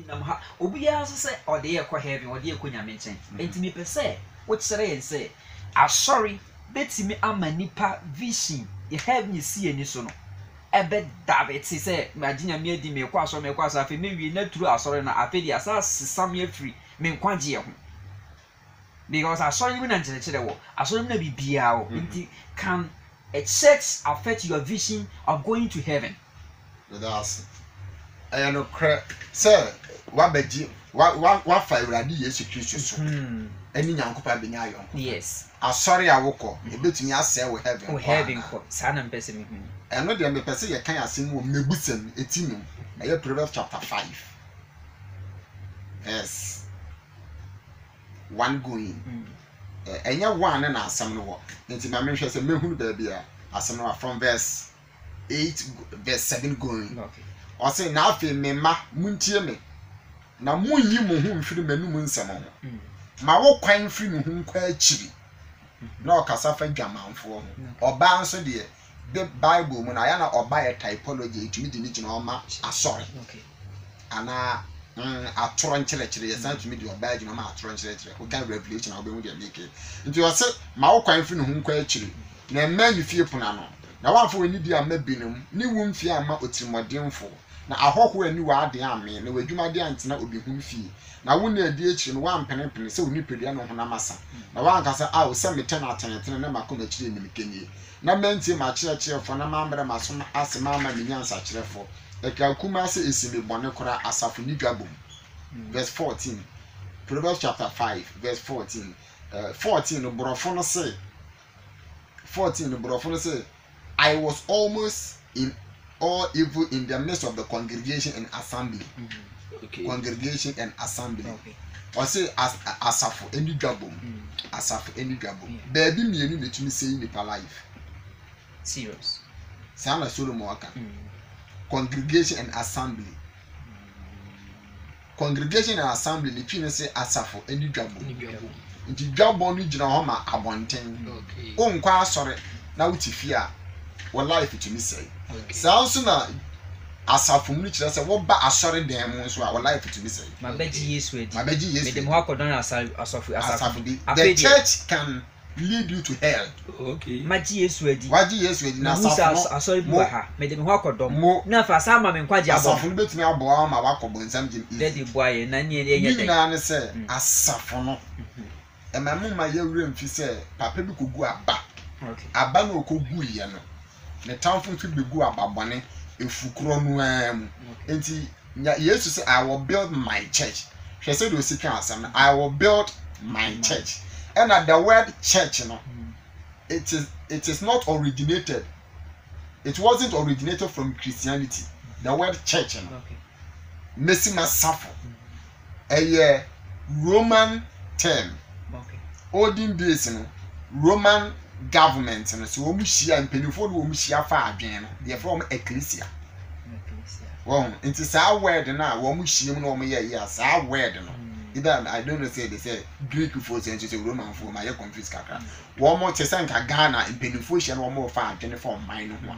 nam ha obi ya so say o de ekọ heaven o de ekọ nyame nchen enti me pese wo kire yen say asori betimi ama nipa vision ye heaven you see ani so no ebe david say imagine me adi me kwa so afi me wi na turu asori na afi di asa sesam ye free me nkwaje ho because asori na nchire wo asori na bibia wo enti can a church affect your vision of going to heaven? That's I know sir what favorite Jesus Christ so any nyankopa benya yon yes asori awoko ebetumi ase we heaven heaven ko sana mpese me eno de me pese ye kan asem wo mebusam etimi eye Proverbs chapter 5 verse 1 going enya one na asem no wo nti ma menhwe se mehunu ba bia asem no from verse 8 verse 7 going okay o say na afi me ma muntie me na munyi mo hu mfiri manum nsem ho ma wo kwan mfiri no hu nkwa akiri na okasa fa dwamanfo ho oba nso de the Bible mu na ya na oba ye typology etumi di ni gina oma asori okay ana atoro nkyerɛkyerɛ yɛ san tumi di oba gina oma atoro nkyerɛkyerɛ o kan revelation na obe mu de make nti o se ma wo kwan mfiri no hu nkwa akiri na mma ni fie pona no na wanfo ni di ama binum ni wo mfie ama otirimɔdenfo na ahɔho ani wa ade ame na wadwumade antena obi hu fie na wo na adi akiri no wampenepene sɛ oni pedia no honam asa na wankasa a o sɛ meten atenetene na makoma akiri ni mekenie na mantie ma kyerɛkyerɛfo na mambre maso asema ama menyansa kyerɛfo eka kuma sɛ esime bɔne kora asafo ni dwabom verse 14 Proverbs chapter 5 verse 14 14 no borɔfo no sɛ 14 no borɔfo no sɛ I was almost in all evil in the midst of the congregation and assembly. Okay. Congregation and assembly. Okay. Or say asafo any dwabom. Asafo any dwabom. Baby mienu betumi say in the life. Serious. Sana Solomon waka. Congregation and assembly. Congregation and assembly the twin say asafo any dwabom. Nti dwabom ni gina ho ma abonten. Okay. O nkwa asore na wuti fia. What life it me say. Sounds na asafo mu kire say wo ba asore dan mu so a what life it me say. Mabeji Yesu edi. Mabeji Yesu. Me dem ho akodon asafo. The church can lead you to hell. Okay. Maji Yesu edi. Waji Yesu edi na asafo. Asore bu ha. Me dem ho akodon. Na fa sa ma me nkwaje abo. Asafo betumi abo ma wakobon nsam jim. Dedi boaye na ne enye dey. Na ne say asafo no. Emamu ma ye wura mfi say papa bi kogu aba. Okay. Aba na okogu ye no. Ne tamfo fi begu ababone efukuro no am enti Jesus say I will build my church. She said do sika asam I will build my church. And the word church no it is not originated. It wasn't originated from Christianity. The word church no. Okay. Mesima safo. A Roman term. Okay. Olden days no Roman government and so we share and penifo we share fa adwen no they from ecclesia well it is our word na we share no we here sa word no either I don't know say they say Greek folk and say Roman folk my confuse kakra we mo te say nka Ghana penifo share no we fa adwen for mine no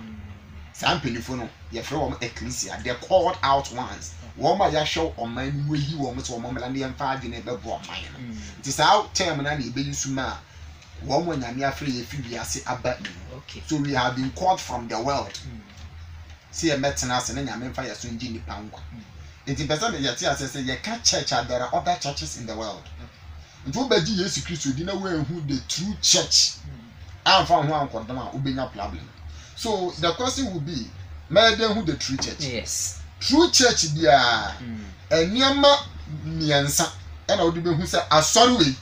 sa penifo no ye from ecclesia they called out ones we ma ya show on mine we yi we mo so mo mela ne fa adwen e be bo mine no it is our term na e be use ma okay. So we have been called from the world. See a metana and then fire soon Jimmy Pangua. It is better that you say you can't church and there are other churches in the world. And who be Jesus Christ didn't know who the true church and from one condom will be no problem. So the question will be then who the true church? Yes. True church dear and Yama Miansa and I would be who say a sorry.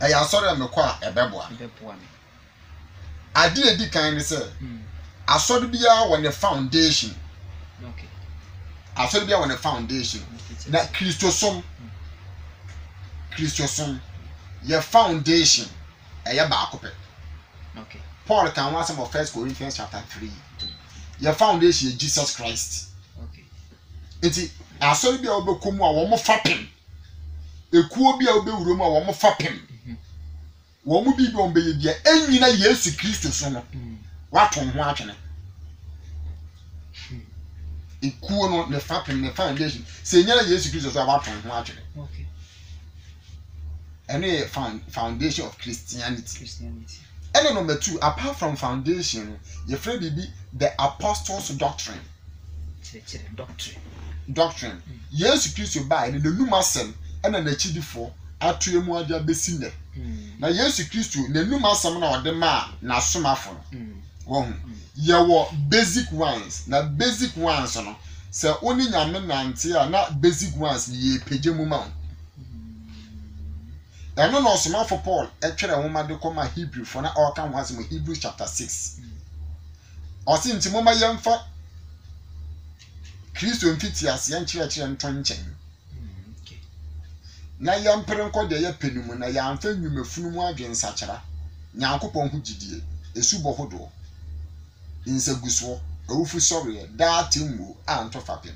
I am sorry I'm a beboa. I did a kind of say, I saw the beer when the foundation. Okay. I saw the beer when the foundation. That Christosum, your foundation, a yabacope. Okay. Paul can want some of 1 Corinthians chapter 3. Your foundation is Jesus Christ. Okay. It's I saw the beer over Kumu, one more fapping. A cool beer over Roma, one more fapping. Womu bi bombe ye bia enyina Yesu Kristo so no waton ho atwene ekuo no ne fapem ne foundation se nyala Yesu Kristo so abaton ho atwere Okay. Any foundation of Christianity. And number 2, apart from foundation, your friend be the apostles' doctrine. Doctrine. Yes, Christ you buy the new masem and an achieve for at you more than besine. Now, yes, Christ you the new masem or the ma na sumafon. Your basic ones, na basic ones, no. So only yamen nantia, not basic ones, ye pejemuma. I don't know some for Paul, actually, a woman do come a Hebrew for now, or come was in Hebrews chapter 6. Or since Mama young for Christo and Fitias, young church and trenching. Na young parent called the penum, na young fan you may fumu against Sachara, Yankopon who did a subohodo. In Seguswo, a ufu sorry, that timbo, and tofapin.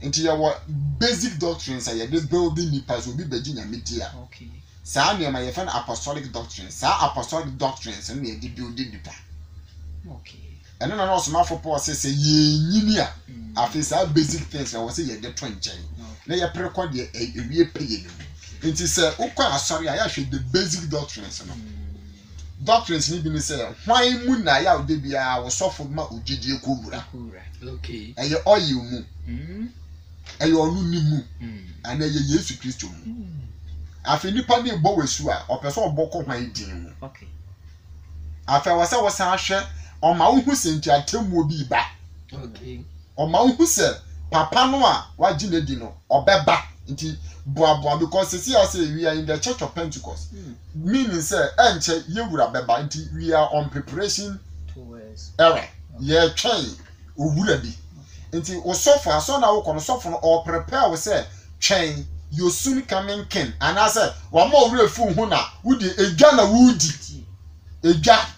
Into your basic doctrines, I did building nippers will be Virginia media. Okay. Saa near my friend apostolic doctrines, saa apostolic doctrines, and we did build it. Okay. And then also, my for Paul says, ye ninia, after some basic things, I was say, the trenching. They are precord a real paying. It is a sorry, I actually the basic doctrines. Doctrines need to say, why moon I out de be I was soft for my Ujidi Kubra. Okay. And your oil moon, and your new and then Yesu Christo. After you pay me Bowisua or person Boko my deal. Okay. After was our share on my own who sent your team will be back. Okay. On my own who said, Papa Noah, why Gina Dino or Beba into Boa because say we are in the Church of Pentecost. Meaning, sir, and you would have Beba into we are on preparation towards error. Yeah, train would be. Until or so far, so now we can soften or prepare, we say, train. You soon coming king, and I said, one more real fool, Huna, would a Ghana woody a jack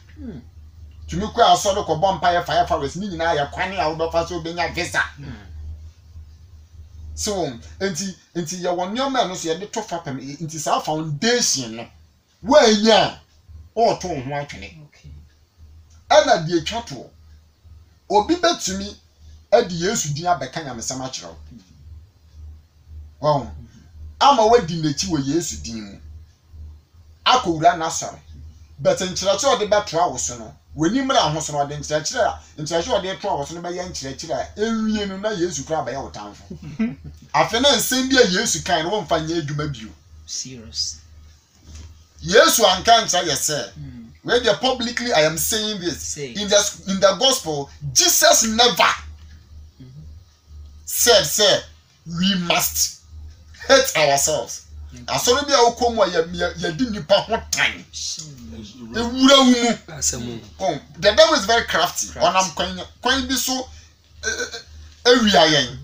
to make a sort of vampire firefighters, meaning I am quite out of us being a visa. So, until you one young man, was your little fapping into our foundation. Where ya or torn whitening. okay. And at the chattel or be bet to me at the years with the Abacana Samachro. Well, I'm a wedding that you were years to deem. I could run sorry. But in church or the battle was no. When you ran was not in church, in church or the troubles in my young church, and you know, years to grab by our town. After then, send your years to kind won't find you to maybe. Serious. Yes, one can't say, yes, sir. Where they publicly, I am saying this in the gospel, Jesus never said, sir, we must hate ourselves. I saw be our come where you didn't put time. The devil is very crafty. On I'm going be so area.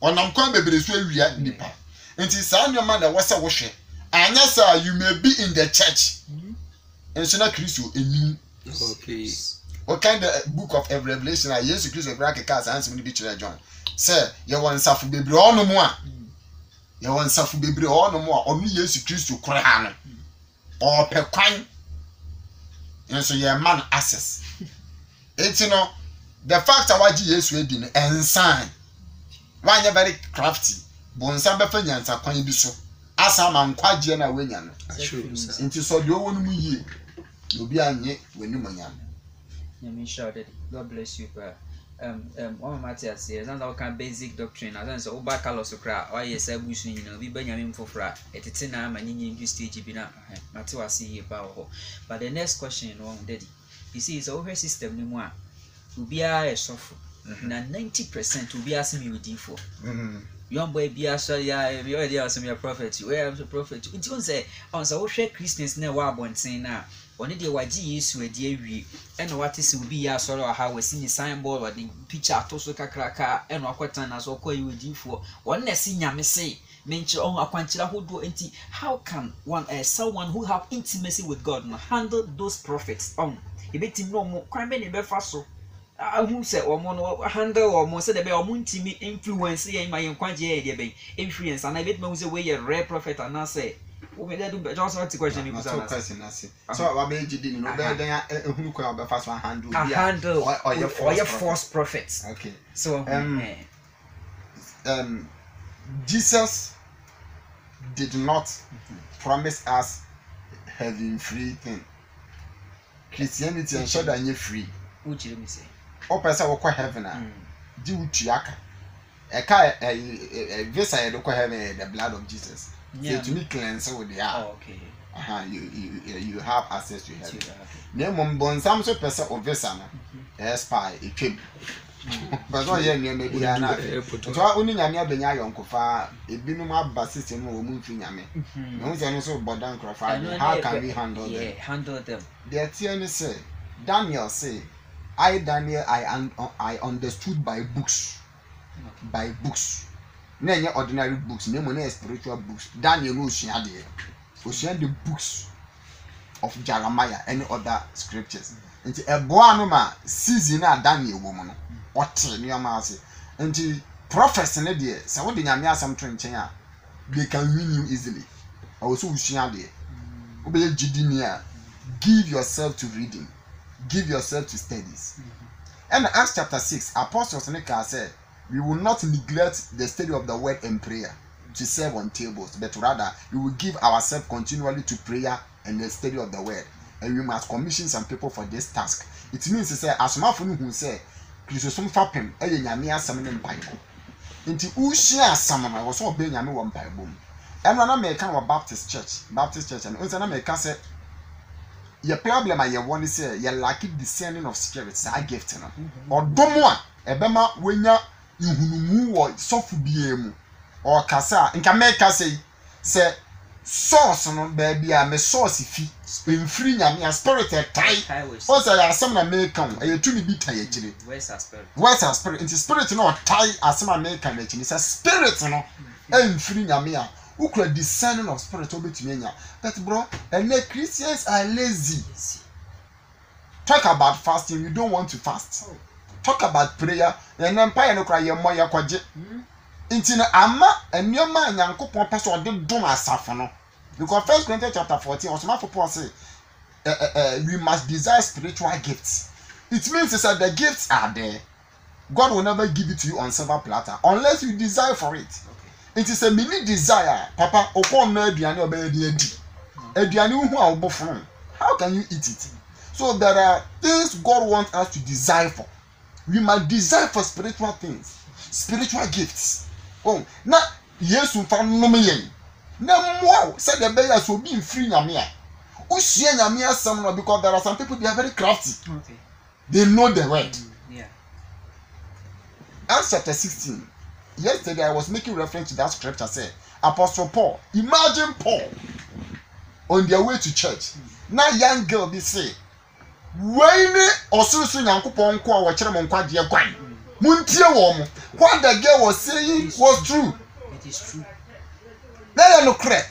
On I'm going to be so area nipa. And it's your man that was a washer. And yes, sir, you may be in the church. And so not Christ you. Okay. What kind of book of Revelation I use to Christ of Bracket Cast and some picture John? Sir, you want suffer baby or no more. You want suffer baby or no more. Only use to Christ to cry or per coin. And so your man access. It's you know the fact that what Jesus will do and sign. Why you very crafty? Bonsamba Fanyans are coin be so. As a man quite general winyan. Into so you won't ye. You'll be on ye when you man. God bless you, bro. One matter says, and our basic doctrine, as an Oba Carlos Okra, or yes, I wish you know, we Benjamin for fra, at a 10 and in stage bina, Matua see about. But the next question, wrong, Daddy. You see, it's over system no more. Will be a soft, and 90% will be asking me with D4. Young boy be a sorry, you already asked me a prophet. Where am the prophet? It won't say, on so share Christians never won't say now. Only the YG is with the and what is will be a sort of how we see the signboard or the picture Tosoka Kraka and Wakwatan as well call you with D4. One senior may say, mention on a quantity who do empty. How can one someone who have intimacy with God handle those prophets on? He bet him no more crime in the faso. Who said or more handle or more said about Muntimi influence in my inquiry influence and I bet most away a rare prophet and I say wo me do be just what question you na kusa question na say so wa be gidi no be dan ehunu kwa be fa so handle or your false prophets. Okay. So Jesus did not promise us having free thing. Christianity and should any free. Which you say? O pesa wo kwa heaven a di utuaka. Eka visa you kwa heaven the blood of Jesus. So to me cleanse with the okay. You have access to heaven. Ne mom bonsam so pesa o visa na spy etwem. But no ye name bi na. So oni nyame abenya yonkofa ebinum aba system wo mu mfi nyame. No say no so bodan crofa. How can we handle them? Yeah, handle them. The TN say Daniel say I Daniel I understood by books. By books. Na nye ordinary books, na mo na spiritual books. Daniel no osia de. Osia the books of Jeremiah and other scriptures. Nti eboa no ma season na Daniel wo mo no. Otre ni ama ase. Nti prophets ne de se wo de nyame asam to nchen a they can win you easily. Also osia de. Obey gidi ni a give yourself to reading. Give yourself to studies. And Acts chapter 6, Apostles said, we will not neglect the study of the word and prayer to serve on tables, but rather we will give ourselves continually to prayer and the study of the word. And we must commission some people for this task. It means to say, as Mafunu who say, Christosum Fapem, Yamia Samanin Bible. Into Ushia Samama was all being Yami one Bible. And when I make a Baptist church, and when I make a say, your problem I want to say, you lack discerning of spirits, I give to them. Or Domoa, Ebema, when you who or soft BM or Cassa, and can make us say, source on baby, I'm a source if in free and spirit tie. Also, I some American, I to be tired. Where's our spirit? Where's our spirit? It's spirit no tie as some American, it's a spirit no, and free Yamia. Who could discerning of spirit to me? But bro, and the Christians are lazy. Talk about fasting, you don't want to fast. Talk about prayer, and empire no cry your moya kwaje. Intina ama and your man yanko purpose or did do my safono. Because 1 Corinthians chapter 14, also my for say we must desire spiritual gifts. It means that the gifts are there. God will never give it to you on silver platter unless you desire for it. It is a mini desire, Papa. Upon aduane obedi edi. Aduane hu a obofun. How can you eat it? So there are things God wants us to desire for. We must desire for spiritual things, spiritual gifts. Oh, na Yesu fa nnome yen. Na mo said the bear so be free nyame a. Uhie nyame asam no because there are some people they are very crafty. Okay. They know the word. Yeah. Acts chapter 16. Yesterday I was making reference to that scripture. Say Apostle Paul. Imagine Paul on their way to church. Now young girl they say, "When osusu nyankopon ko a wo kire mo nkwade kwan." Muntie wo mo. What the girl was saying was true. It is true. They no correct.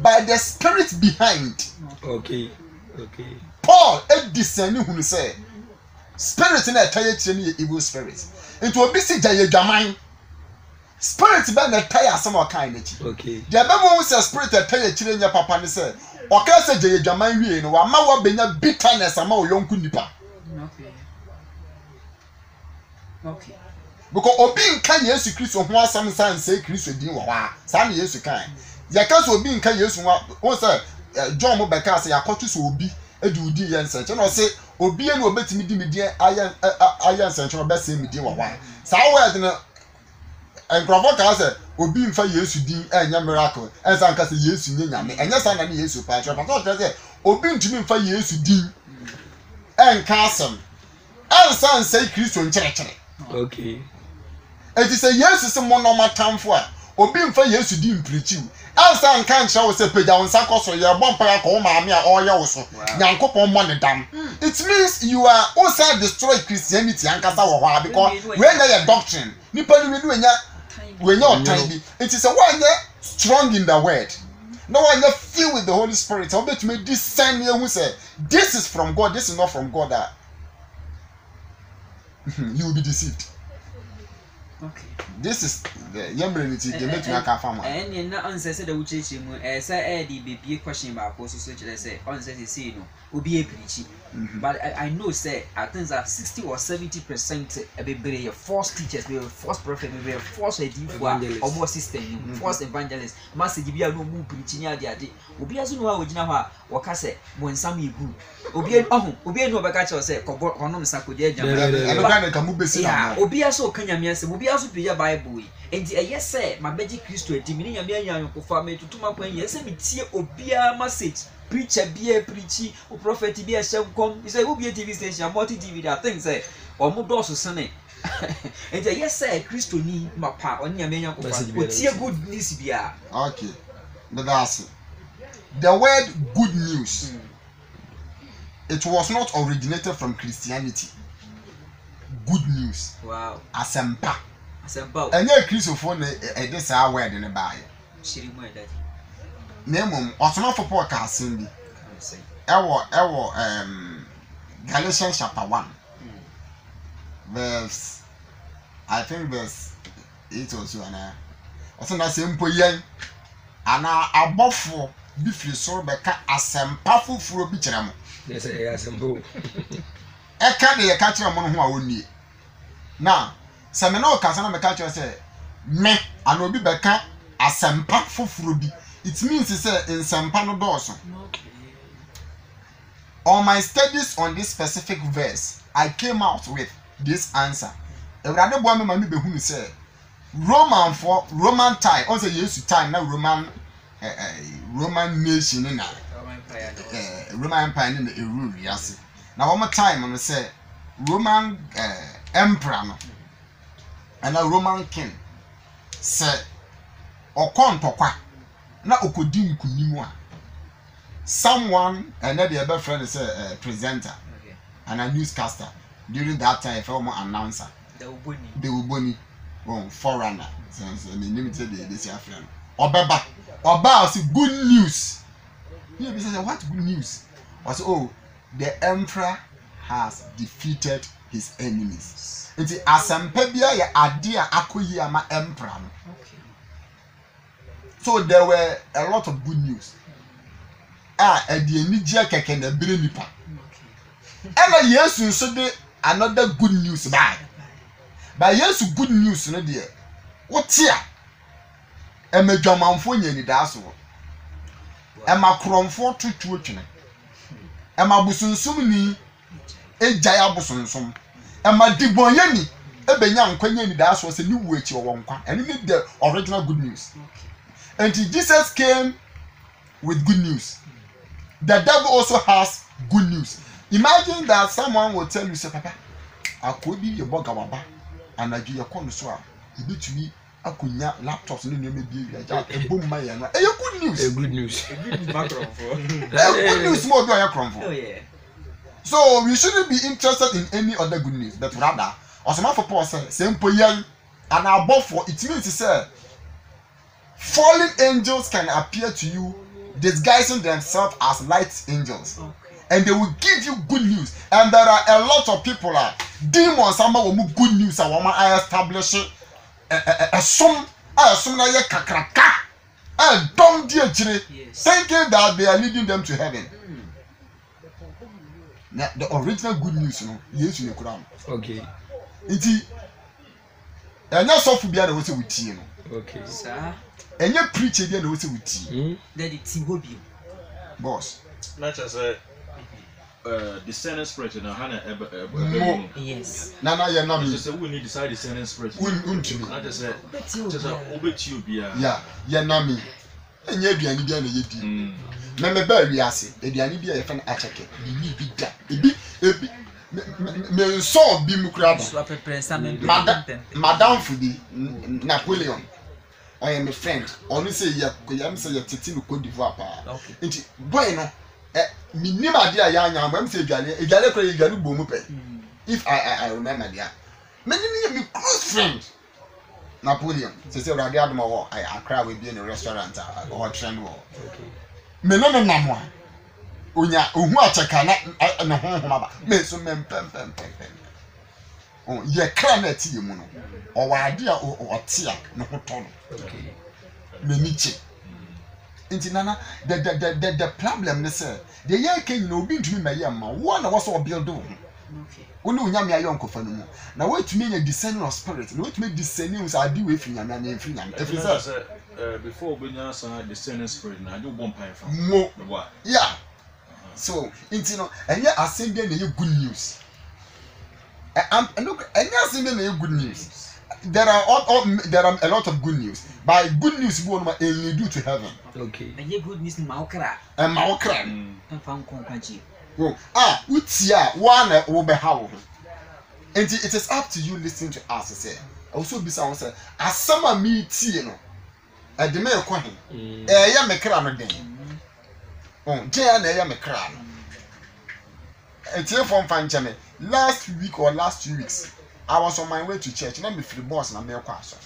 By the spirit behind. Okay. Paul a discerning who say spirit na tire kire ni evil spirit. Into obi si jaye dwaman. Spirit be na tire asem o kan na chi. Okay. The Bible says spirit tire kire nya papa ni say o ka say jaye dwaman wie no wa ma wa benya bitterness ama o yonku nipa. Okay. Because obi nkan Yesu Kristo ho asam san say Kristo din wo ha. Sa na Yesu kan. Ya ka so obi nkan Yesu ho say John mo be ka say yakotu so obi edi udi ye nsenche no say obi e na obetimi di medie ayan nsenche no be say medie wo ha. Sa word no enkrofo ka say obi mfa Yesu din enya miracle ensa nka say Yesu nye nyame enya sa na Yesu pa cho pastor say obi ntumi mfa Yesu din enka asem ensa say Kristo nkyere. Okay. It is a yes is more normal time for obi mfa Yesu din preachiw ansa nka nkyerɛ wo sɛ pagya wo nsa kɔ so yɛ bɔ mpa ya kɔ maame a ɔyɛ wo so nyankopɔn mo ne dam. It means you are also destroy Christianity ankasa wɔ hɔ because when your doctrine nipa ni we nya otan bi it is a one strong in the word. No one filled with the Holy Spirit. How bet me discern who say this is from God, this is not from God. You will be deceived. Okay. This is the yamrenity the make na ka fam. And na on say the uchechi mu say the baby question ba ko so say on say no obi e preach. But I know say I think that 60 or 70% be false teachers, be false prophet, be false edifo or more system, false evangelists. Message be no mu preaching ya dia de. Obi azu no ha ogina ho a wo ka say mo nsam egu. Obi no be ka che say ko onom sakodi agya. E no ga na ka mu besi na. Obi aso ka nyame ase, obi aso pe ya Bible. Enti eye say mabeji Kristo edi mi nyame anya ko fa me tutuma kwan ye say me tie obi a message. Preacher be a preachy, or prophet be a shall come. He said, will be a TV station, multi TV, that thing say, or Mudos or Sunday. And yes, sir, Christo need my part on your mania. What's your good news? Be okay, but that's it. The word good news, it was not originated from Christianity. Good news. Wow. Asempa. Asempa. And your Christophone, this our word in the Bible. She removed that. Name Ottoman for Paul Casindi. Galatians chapter 1, verse, I think verse 8 or so. And I said, that's simple. And above for be free, so become a powerful for a bitch. Yes, I am simple. I can't catch a man who I need. Now, Samino Casana Catcher said, me, and will be become a powerful for be. It means it's in Sampano Dawson. On my studies on this specific verse, I came out with this answer. A rather woman may be who said Roman for Roman time, also used to time now Roman nation in Roman Empire in the Eru, yes. Now one more time on the say Roman emperor and a Roman king said or contokwa. Na okodi nkunimu a someone and the other friend is a presenter and a newscaster during that time film announcer they will boni foreigner since limited this year friend oba say good news you be say what good news I say oh the emperor has defeated his enemies nti asampa bia ya ade a akoyi ama emperor. So there were a lot of good news. At the Nigeria keke na bere nipa. And yes, so de another good news bad. But yes, good news no there. What here? E medwamanfo nya ni da so. E makromfo tutu otwene. E mabusunsum ni ejaya busunsum. E madibonye ni ebenya nkwanya ni da so se ni wu echi wo nkwa. And it the original good news. And Jesus came with good news. The devil also has good news. Imagine that someone will tell you, say, Papa, I could be your bugger waba, and I give your corner so you need to be a kunya laptops and you may be a boom my and a good news. A good news. Good news more do I come for. So we shouldn't be interested in any other good news, but rather, or some for Paul said, simple young and above for it means to say. Fallen angels can appear to you disguising themselves as light angels. And they will give you good news. And there are a lot of people demons some good news and woman I establish a sum na ye kakraka a dumb dear thinking that they are leading them to heaven. Now, the original good news, yes, you Quran. Okay. It and not so for be able to with you. Okay. Sir. And you preach again also with you. That it's in boss. Not as a descendant spirit in a Hannah. Yes. Nana, you're not me. Just we need to decide descendant spirit. Not as a just a obit you be. Yeah, you're not me. And you're being the end. Remember, Barry, I say, if you need a fan, I check it. You need be that. Me so be mukraba. Madame Fudi Napoleon. I am a friend. Only say ya say ya titi no Cote d'Ivoire pa. Nti boy no minimum idea ya nya am say igale kro igale bomu pe. If I remember there. Many me close friend Napoleon. Say we adom wo I cry we be in a restaurant or trend wo. Me no namo a. Onya ohu acheka na ho ba. Me so mem pem. oh ye kra na ti ye mu no o wa ade a o tia no hoto no Okay. me niche inti nana the problem ne say the year can you obi ntumi ma ye ma wo na wo so build do Okay. wonu nyame ayo nkofa no mu na wetumi nya discerning of spirit na wetumi discerning us ade we fi nyame na fi nyame every say before obenya sa discerning spirit na adu bomb pie from mo what yeah so inti no enye asende na ye good news and look enye asende na ye good news there are a lot of good news by good news we want to lead you to heaven Okay. And you good news ma okra. and ma okra Fa nkonkwanchi. oh utia one wo be ha wo and it is up to you listening to us say also be sound say asama me tie no e de me ko he ya me kra no den oh je ya na ya me kra no etie from fanchame last week or last 2 weeks I was on my way to church na me free boss na me kwa aso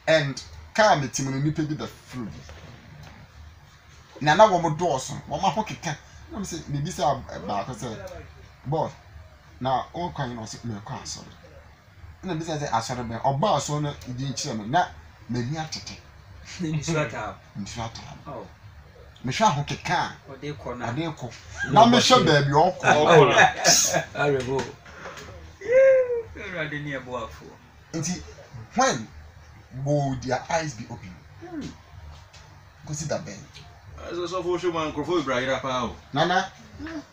and car me timo ni pedi the fruit na wo mo doors wo ma ho keka na me say me bi say ba ko say boss na o kwan no say me kwa aso na me say asore be oba aso no di nchire me na me ni atete Ni swata. nsuata Oh. me hwa ho keka Ode corner. ade ko na me hwe ba bi okọ Arebo. Ade ni eboafo. nti when will their eyes be open consider ben so for show man crofo ibrahira pa o nana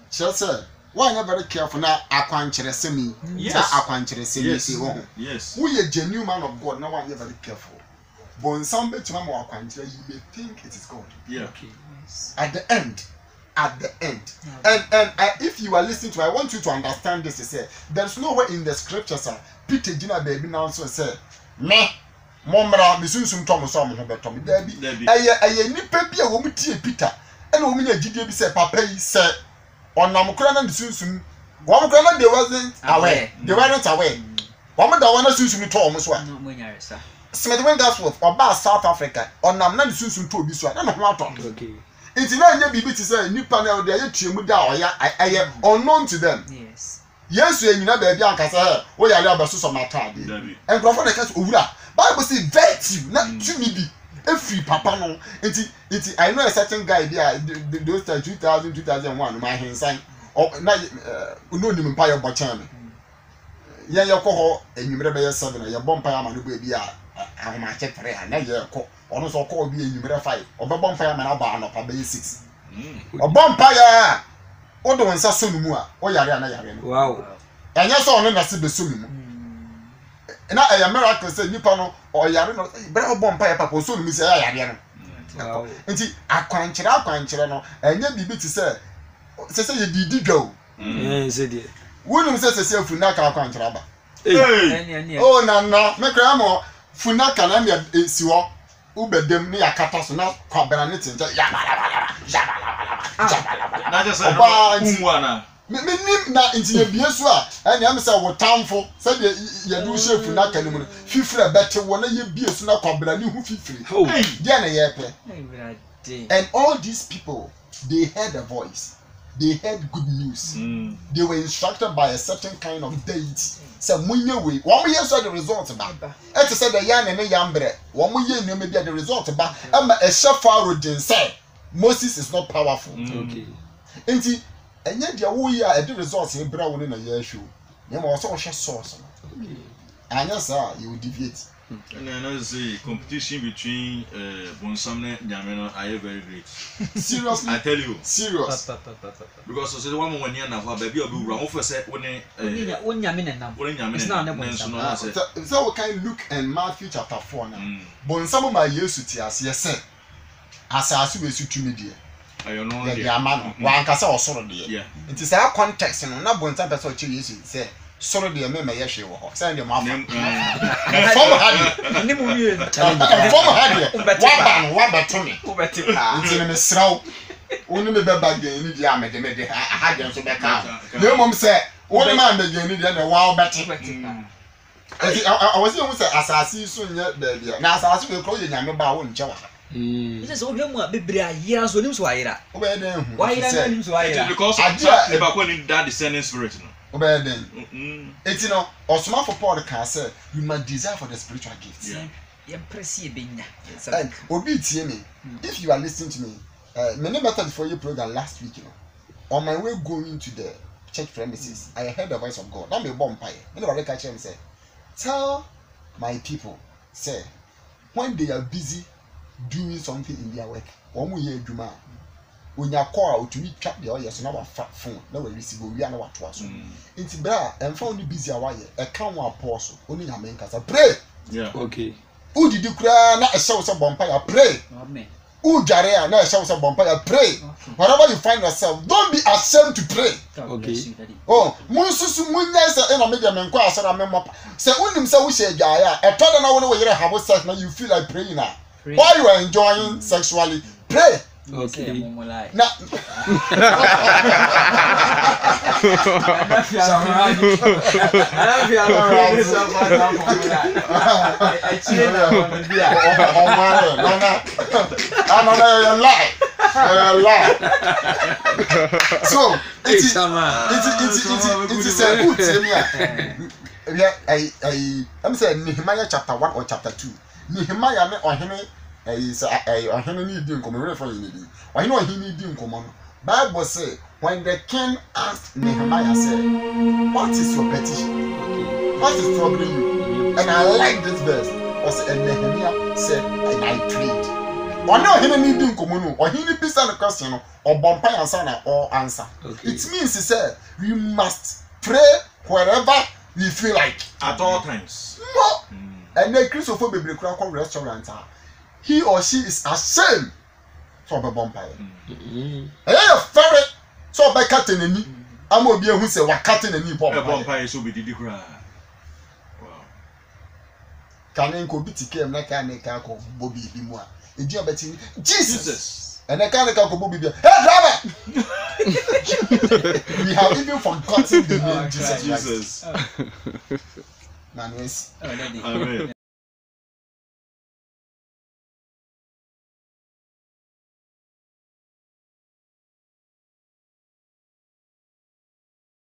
chese why you very careful na akwankyere semi Yes. akwankyere semi Yes. say wo yes who ye genuine man of God na why you very careful but some betima mo akwankyere you may think it is God yeah Okay. Yes. at the end and if you are listening to I want you to understand this is say there's nowhere in the scriptures Peter Gina baby now so say me momra misunsum tom so mo ho betom dabi eye nipa bi a wo mutie Peter ena wo nya gidie bi say papa yi say onam kura na misunsum wo mo kura na they weren't aware wo mo da wana sunsum to omo so a No mo nyaresa. Smith when that's what oba South Africa onam na sunsum to obi so a na ho ato Okay. It's not any bibi to say nipa na dey tuemu da oya aye unknown to them. Yes. Yesu enyina ba bia ankasa wo yare abaso so matade. David Enkrofo na kase owura. Bible say virtue na tumi bi efri papa no. Enti I know a certain guy there those 2001 my hensan. Na no nim mpa ye bochan me. Ye koho enyumre be ye 7 ye bompa ya ma no ba bia ahoma che 3 na ye ko ono so ko bi enyumre 5 obebọ mpa ya ma na ba anopa be 6 obọ mpa ya odo wonsa so no mu a o yare na yare no Wow. enya so ono na se be so no mu na a miracle say nipa no o yare no bra obọ mpa ya papa so no mu se ya yare no Wow. nti akwankyere no enya bibi ti se ye didi dwa o Say there. wonu se afuna ka akwankyere aba hey Any. oh na me kra mo funaka na me siwo ubedem ne yakata so na kwabera ne tinja ya na just say Oba, umwana me nim na intinye bie so a ene am say wo tamfo say de ye do she funaka ne mu fifire bete wo na ye bie so na kwabera ne hu fifire Oh. hey dia na ye pe Everyday. and all these people they heard a voice they heard good news they were instructed by a certain kind of deity say munye we wo mo ye so the result ba et say the yan ne yambre wo mo ye nneoma bi the result ba ama a shefaro din say Moses is not powerful Okay. enti enye dia wo yi a the result e bra wo ne na ye ahwo ne ma wo so wo hwe source no anya sa you will deviate and then I say competition between Bonsam and Nyame are very great seriously I tell you serious because so one when you na for baby obi wura won say one Onya me nenam. one Nyame It's not a nenso no so say so we can look in Matthew chapter 4 now Bonsam ma Yesu ti ase say asase we su tumi die ayo no ya dia ma no wa ankasa osoro de yeah nti say context no na Bonsam person o chi Yesu say soro de me me ye hwe wo ho say de ma fa form hadi Ni mu wie. form hadi wa ba to me Obeti. nti ne mesraw woni me beba gan ni dia amede ha de so be ka na mom say woni ma amede gan ni dia na wa obeti nti I was saying say asase so nya ba bia na asase we ko ye nyame ba wo nche wa Ese so hwemu a bebre ayira so nim so ayira. wo be den hu Wayira na nim so ayira. because Idea- the back when that descending spirit no obey then. It's Osman for Paul can say you must desire for the spiritual gifts. And Obi me, if you are listening to me, many methods for your program last week, on my way going to the church premises, I heard the voice of God. I'm a bomb pie. Anybody catch him say, tell my people, say, when they are busy doing something in their work, when you call to meet trap the oil, so now a phone, now we receive, we are now at once. It's bra and found busy a while, a count apostle, only a man can pray. Yeah, Okay. Who did you cry? Not a show of bonfire, pray. Who Jarea, not a show of bonfire, pray. Wherever you find yourself, don't be ashamed to pray. Okay. Oh, Musu Munyas and a medium and class and a member. Say, when himself, we say, Jaya, a told an hour you have sex now, you feel like praying now. While you are enjoying sexually, pray. Okay. Now, so it's a good I'm saying Nehemiah chapter 1 or chapter 2. Nehemiah or Henry is a Henry doing common for you. I know he need doing common. Bible say when the king asked Nehemiah, said, what is your petition? What is troubling you? And I like this verse. And Nehemiah said, and I prayed. Or no, he need doing common, or he need to a question, or bumpy answer or answer. Okay. It means he said, we must pray wherever we feel like. at all times. No. And then Christopher Baby Crack restaurant, he or she is ashamed from a bumpy. Mm-hmm. Hey, ferret, so by cutting any. I'm going to be who say, we're cutting any Bumpy so we did it. Wow. Can I go beat him like I make a Bobby Bimoa? Jesus. And I can't go Bobby. Hey, driver! We have even forgotten the name Jesus. Jesus. Manuel. Amen.